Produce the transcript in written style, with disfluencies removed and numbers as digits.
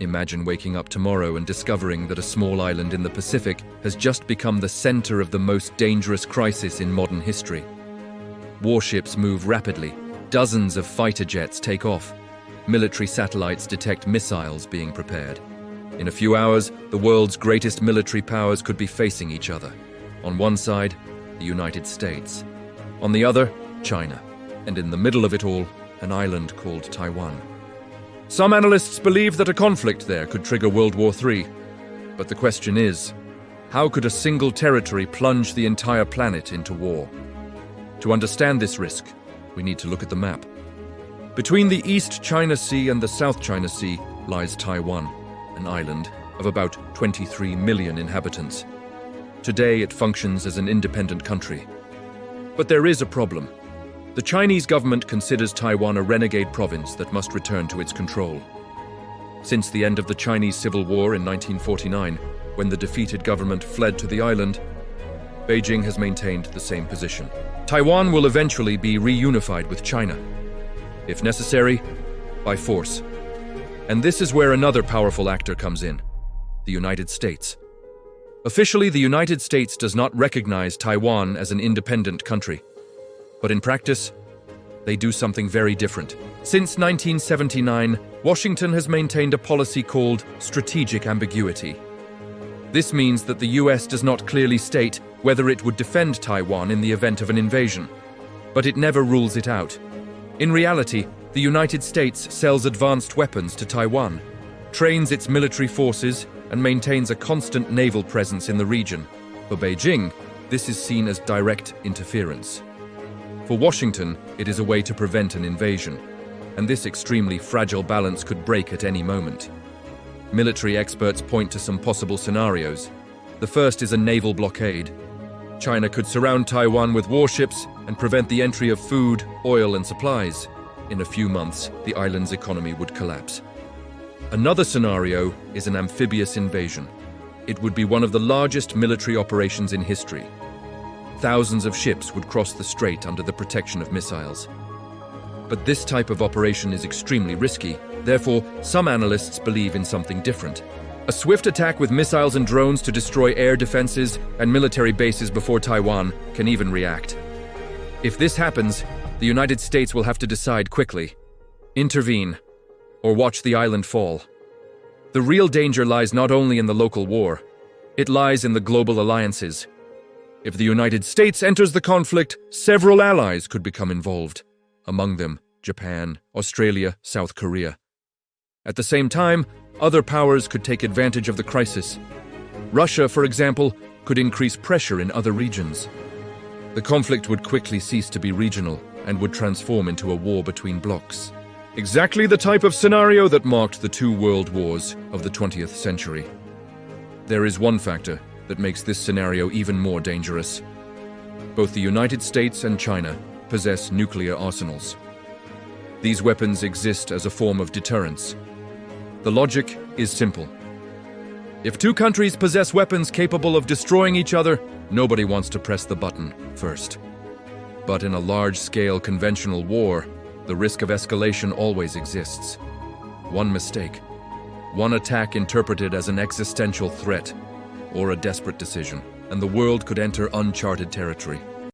Imagine waking up tomorrow and discovering that a small island in the Pacific has just become the center of the most dangerous crisis in modern history. Warships move rapidly, dozens of fighter jets take off, military satellites detect missiles being prepared. In a few hours, the world's greatest military powers could be facing each other. On one side, the United States. On the other, China. And in the middle of it all, an island called Taiwan. Some analysts believe that a conflict there could trigger World War III. But the question is, how could a single territory plunge the entire planet into war? To understand this risk, we need to look at the map. Between the East China Sea and the South China Sea lies Taiwan, an island of about 23 million inhabitants. Today it functions as an independent country. But there is a problem. The Chinese government considers Taiwan a renegade province that must return to its control. Since the end of the Chinese Civil War in 1949, when the defeated government fled to the island, Beijing has maintained the same position. Taiwan will eventually be reunified with China, if necessary, by force. And this is where another powerful actor comes in, the United States. Officially, the United States does not recognize Taiwan as an independent country. But in practice, they do something very different. Since 1979, Washington has maintained a policy called strategic ambiguity. This means that the US does not clearly state whether it would defend Taiwan in the event of an invasion, but it never rules it out. In reality, the United States sells advanced weapons to Taiwan, trains its military forces, and maintains a constant naval presence in the region. For Beijing, this is seen as direct interference. For Washington, it is a way to prevent an invasion, and this extremely fragile balance could break at any moment. Military experts point to some possible scenarios. The first is a naval blockade. China could surround Taiwan with warships and prevent the entry of food, oil, and supplies. In a few months, the island's economy would collapse. Another scenario is an amphibious invasion. It would be one of the largest military operations in history. Thousands of ships would cross the strait under the protection of missiles. But this type of operation is extremely risky. Therefore, some analysts believe in something different. A swift attack with missiles and drones to destroy air defenses and military bases before Taiwan can even react. If this happens, the United States will have to decide quickly: intervene or watch the island fall. The real danger lies not only in the local war, it lies in the global alliances. If the United States enters the conflict, several allies could become involved, among them Japan, Australia, South Korea. At the same time, other powers could take advantage of the crisis. Russia, for example, could increase pressure in other regions. The conflict would quickly cease to be regional and would transform into a war between blocs. Exactly the type of scenario that marked the two world wars of the 20th century. There is one factor that makes this scenario even more dangerous. Both the United States and China possess nuclear arsenals. These weapons exist as a form of deterrence. The logic is simple. If two countries possess weapons capable of destroying each other, nobody wants to press the button first. But in a large-scale conventional war, the risk of escalation always exists. One mistake, one attack interpreted as an existential threat, or a desperate decision, and the world could enter uncharted territory.